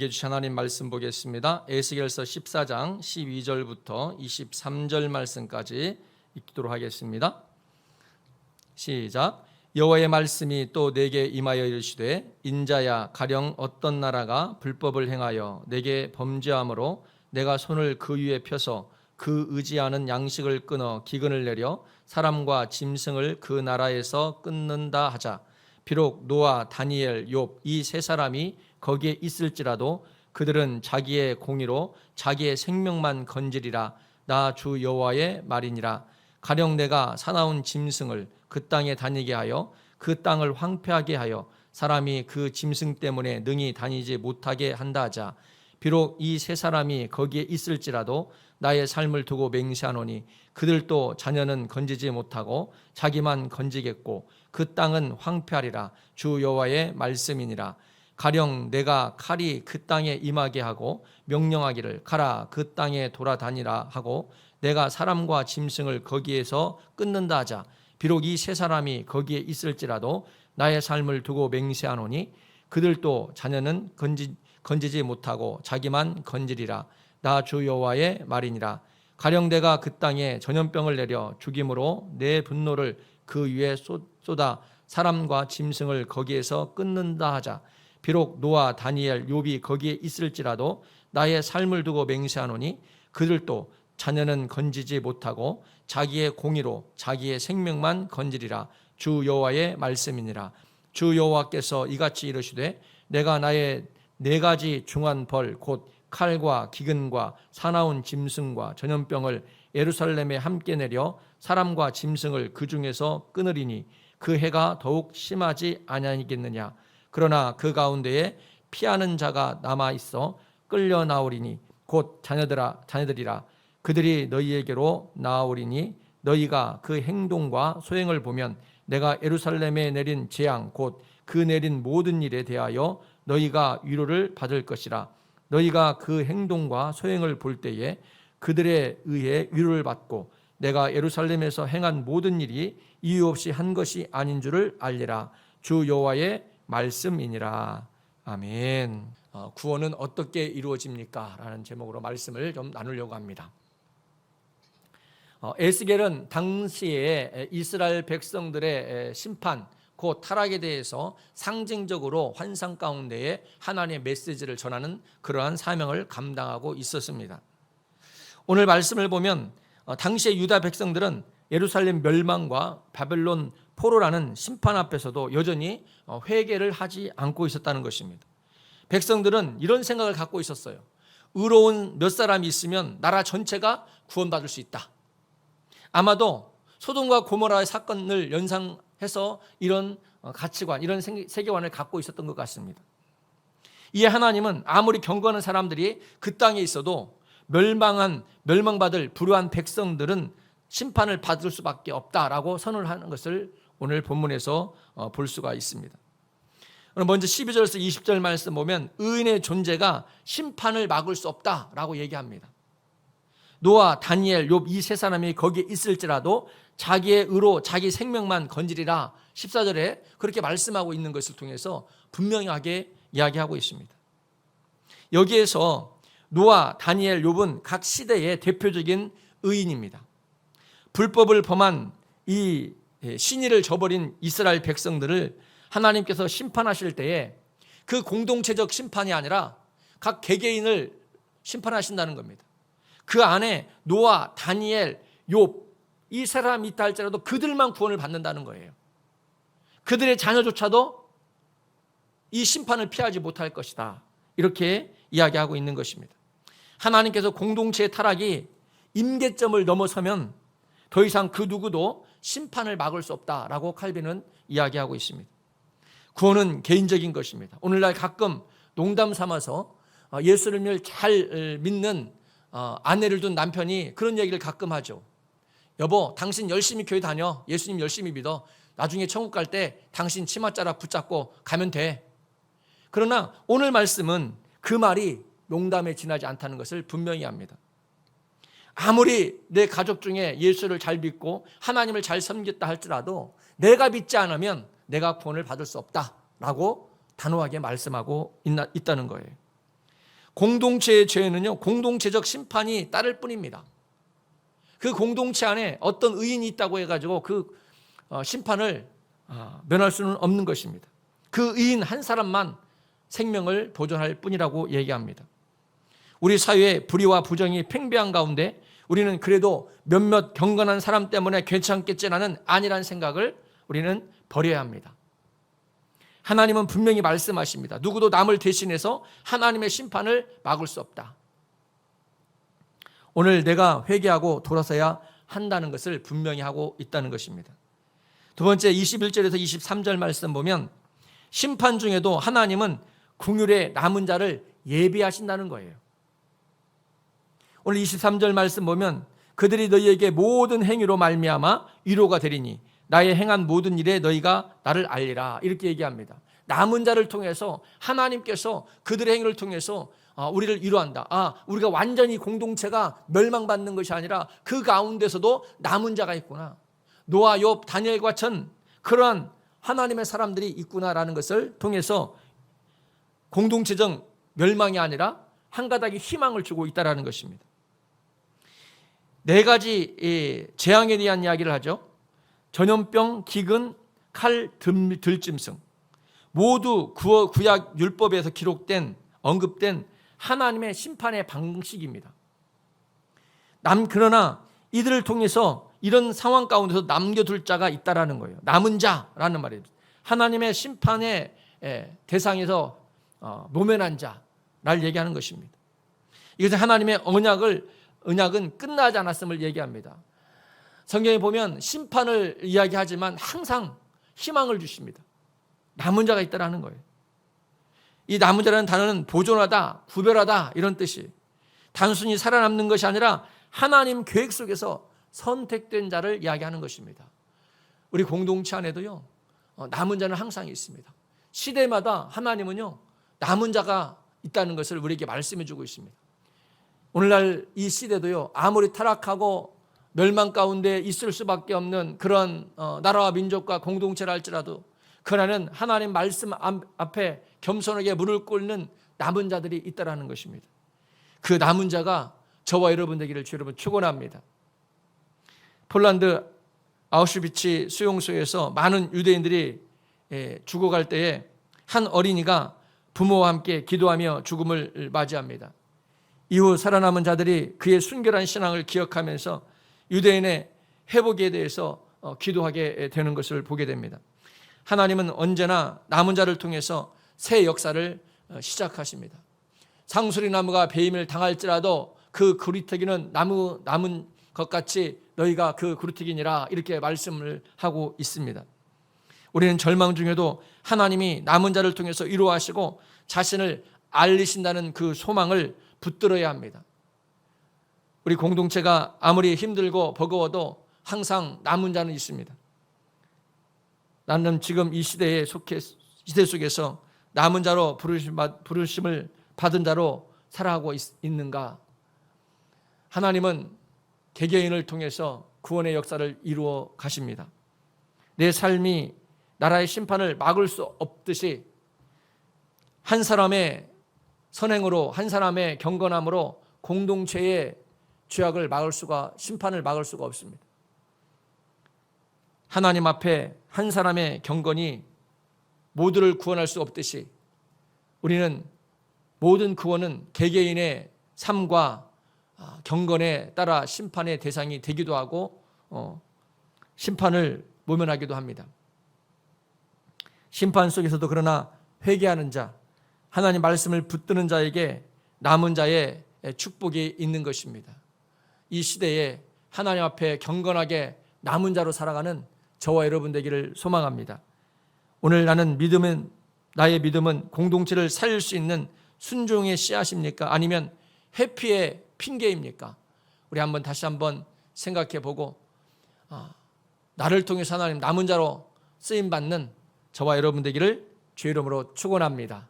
주신 하나님 말씀 보겠습니다. 에스겔서 14장 12절부터 23절 말씀까지 읽도록 하겠습니다. 시작. 여호와의 말씀이 또 내게 임하여 이르시되 인자야, 가령 어떤 나라가 불법을 행하여 내게 범죄함으로 내가 손을 그 위에 펴서 그 의지하는 양식을 끊어 기근을 내려 사람과 짐승을 그 나라에서 끊는다 하자. 비록 노아, 다니엘, 욥 이 세 사람이 거기에 있을지라도 그들은 자기의 공의로 자기의 생명만 건지리라. 나 주 여호와의 말이니라. 가령 내가 사나운 짐승을 그 땅에 다니게 하여 그 땅을 황폐하게 하여 사람이 그 짐승 때문에 능히 다니지 못하게 한다 하자. 비록 이 세 사람이 거기에 있을지라도 나의 삶을 두고 맹세하노니 그들도 자녀는 건지지 못하고 자기만 건지겠고 그 땅은 황폐하리라. 주 여호와의 말씀이니라. 가령 내가 칼이 그 땅에 임하게 하고 명령하기를 가라 그 땅에 돌아다니라 하고 내가 사람과 짐승을 거기에서 끊는다 하자. 비록 이 세 사람이 거기에 있을지라도 나의 삶을 두고 맹세하노니 그들도 자녀는 건지지 못하고 자기만 건지리라. 나 주 여호와의 말이니라. 가령 내가 그 땅에 전염병을 내려 죽임으로 내 분노를 그 위에 쏟아 사람과 짐승을 거기에서 끊는다 하자. 비록 노아, 다니엘, 욥이 거기에 있을지라도 나의 삶을 두고 맹세하노니 그들도 자녀는 건지지 못하고 자기의 공의로 자기의 생명만 건지리라. 주 여호와의 말씀이니라. 주 여호와께서 이같이 이르시되 내가 나의 네 가지 중한 벌 곧 칼과 기근과 사나운 짐승과 전염병을 예루살렘에 함께 내려 사람과 짐승을 그 중에서 끊으리니 그 해가 더욱 심하지 아니하겠느냐. 그러나 그 가운데에 피하는 자가 남아 있어 끌려 나오리니 곧 자녀들이라. 그들이 너희에게로 나오리니 너희가 그 행동과 소행을 보면 내가 예루살렘에 내린 재앙 곧 그 내린 모든 일에 대하여 너희가 위로를 받을 것이라. 너희가 그 행동과 소행을 볼 때에 그들에 의해 위로를 받고 내가 예루살렘에서 행한 모든 일이 이유 없이 한 것이 아닌 줄을 알리라. 주 여호와의 말씀이니라. 아멘. 구원은 어떻게 이루어집니까? 라는 제목으로 말씀을 좀 나누려고 합니다. 에스겔은 당시에 이스라엘 백성들의 심판, 그 타락에 대해서 상징적으로 환상 가운데에 하나님의 메시지를 전하는 그러한 사명을 감당하고 있었습니다. 오늘 말씀을 보면 당시의 유다 백성들은 예루살렘 멸망과 바벨론 포로라는 심판 앞에서도 여전히 회개를 하지 않고 있었다는 것입니다. 백성들은 이런 생각을 갖고 있었어요. 의로운 몇 사람이 있으면 나라 전체가 구원받을 수 있다. 아마도 소돔과 고모라의 사건을 연상해서 이런 가치관, 이런 세계관을 갖고 있었던 것 같습니다. 이에 하나님은 아무리 경건한 사람들이 그 땅에 있어도 멸망받을 불우한 백성들은 심판을 받을 수밖에 없다라고 선언을 하는 것을 오늘 본문에서 볼 수가 있습니다. 먼저 12절에서 20절 말씀 보면 의인의 존재가 심판을 막을 수 없다라고 얘기합니다. 노아, 다니엘, 욥 이 세 사람이 거기에 있을지라도 자기의 의로 자기 생명만 건지리라 14절에 그렇게 말씀하고 있는 것을 통해서 분명하게 이야기하고 있습니다. 여기에서 노아, 다니엘, 욥은 각 시대의 대표적인 의인입니다. 불법을 범한 이 신의를 저버린 이스라엘 백성들을 하나님께서 심판하실 때에 그 공동체적 심판이 아니라 각 개개인을 심판하신다는 겁니다. 그 안에 노아, 다니엘, 욥 이 사람이 있다 할지라도 그들만 구원을 받는다는 거예요. 그들의 자녀조차도 이 심판을 피하지 못할 것이다. 이렇게 이야기하고 있는 것입니다. 하나님께서 공동체의 타락이 임계점을 넘어서면 더 이상 그 누구도 심판을 막을 수 없다라고 칼빈은 이야기하고 있습니다. 구원은 개인적인 것입니다. 오늘날 가끔 농담 삼아서 예수를 잘 믿는 아내를 둔 남편이 그런 얘기를 가끔 하죠. 여보, 당신 열심히 교회 다녀. 예수님 열심히 믿어. 나중에 천국 갈 때 당신 치맛자락 붙잡고 가면 돼. 그러나 오늘 말씀은 그 말이 농담에 지나지 않다는 것을 분명히 합니다. 아무리 내 가족 중에 예수를 잘 믿고 하나님을 잘 섬겼다 할지라도 내가 믿지 않으면 내가 구원을 받을 수 없다라고 단호하게 말씀하고 있다는 거예요. 공동체의 죄는요, 공동체적 심판이 따를 뿐입니다. 그 공동체 안에 어떤 의인이 있다고 해가지고 그 심판을 면할 수는 없는 것입니다. 그 의인 한 사람만 생명을 보존할 뿐이라고 얘기합니다. 우리 사회의 불의와 부정이 팽배한 가운데 우리는 그래도 몇몇 경건한 사람 때문에 괜찮겠지라는 아니란 생각을 우리는 버려야 합니다. 하나님은 분명히 말씀하십니다. 누구도 남을 대신해서 하나님의 심판을 막을 수 없다. 오늘 내가 회개하고 돌아서야 한다는 것을 분명히 하고 있다는 것입니다. 두 번째 21절에서 23절 말씀 보면 심판 중에도 하나님은 긍휼의 남은 자를 예비하신다는 거예요. 오늘 23절 말씀 보면 그들이 너희에게 모든 행위로 말미암아 위로가 되리니 나의 행한 모든 일에 너희가 나를 알리라 이렇게 얘기합니다. 남은 자를 통해서 하나님께서 그들의 행위를 통해서 우리를 위로한다. 우리가 완전히 공동체가 멸망받는 것이 아니라 그 가운데서도 남은 자가 있구나. 노아, 욥, 다니엘과 전 그러한 하나님의 사람들이 있구나라는 것을 통해서 공동체적 멸망이 아니라 한 가닥의 희망을 주고 있다는 것입니다. 네 가지 재앙에 대한 이야기를 하죠. 전염병, 기근, 칼, 들짐승 모두 구약 율법에서 기록된 언급된 하나님의 심판의 방식입니다. 그러나 이들을 통해서 이런 상황 가운데서 남겨둘 자가 있다라는 거예요. 남은 자라는 말이에요. 하나님의 심판의 대상에서 모면한 자를 얘기하는 것입니다. 이것은 하나님의 언약은 끝나지 않았음을 얘기합니다. 성경에 보면 심판을 이야기하지만 항상 희망을 주십니다. 남은 자가 있다라는 거예요. 이 남은 자라는 단어는 보존하다, 구별하다 이런 뜻이 단순히 살아남는 것이 아니라 하나님 계획 속에서 선택된 자를 이야기하는 것입니다. 우리 공동체 안에도요, 남은 자는 항상 있습니다. 시대마다 하나님은요, 남은 자가 있다는 것을 우리에게 말씀해 주고 있습니다. 오늘날 이 시대도요, 아무리 타락하고 멸망 가운데 있을 수밖에 없는 그런 나라와 민족과 공동체를 할지라도 그러나는 하나님 말씀 앞에 겸손하게 무릎 꿇는 남은 자들이 있다라는 것입니다. 그 남은 자가 저와 여러분 되기를 주 여러분 축원합니다. 폴란드 아우슈비츠 수용소에서 많은 유대인들이 죽어갈 때에 한 어린이가 부모와 함께 기도하며 죽음을 맞이합니다. 이후 살아남은 자들이 그의 순결한 신앙을 기억하면서 유대인의 회복에 대해서 기도하게 되는 것을 보게 됩니다. 하나님은 언제나 남은 자를 통해서 새 역사를 시작하십니다. 상수리 나무가 배임을 당할지라도 그 그루터기는 남은 것 같이 너희가 그 그루터기니라 이렇게 말씀을 하고 있습니다. 우리는 절망 중에도 하나님이 남은 자를 통해서 위로하시고 자신을 알리신다는 그 소망을 붙들어야 합니다. 우리 공동체가 아무리 힘들고 버거워도 항상 남은 자는 있습니다. 나는 지금 이 시대 속에서 남은 자로 부르심을 받은 자로 살아가고 있는가? 하나님은 개개인을 통해서 구원의 역사를 이루어 가십니다. 내 삶이 나라의 심판을 막을 수 없듯이 한 사람의 선행으로 한 사람의 경건함으로 공동체의 심판을 막을 수가 없습니다. 하나님 앞에 한 사람의 경건이 모두를 구원할 수 없듯이 우리는 모든 구원은 개개인의 삶과 경건에 따라 심판의 대상이 되기도 하고 심판을 모면하기도 합니다. 심판 속에서도 그러나 회개하는 자, 하나님 말씀을 붙드는 자에게 남은 자의 축복이 있는 것입니다. 이 시대에 하나님 앞에 경건하게 남은 자로 살아가는 저와 여러분 되기를 소망합니다. 오늘 나의 믿음은 공동체를 살릴 수 있는 순종의 씨앗입니까? 아니면 회피의 핑계입니까? 우리 다시 한번 생각해 보고 나를 통해서 하나님 남은 자로 쓰임 받는 저와 여러분 되기를 주의 이름으로 축원합니다.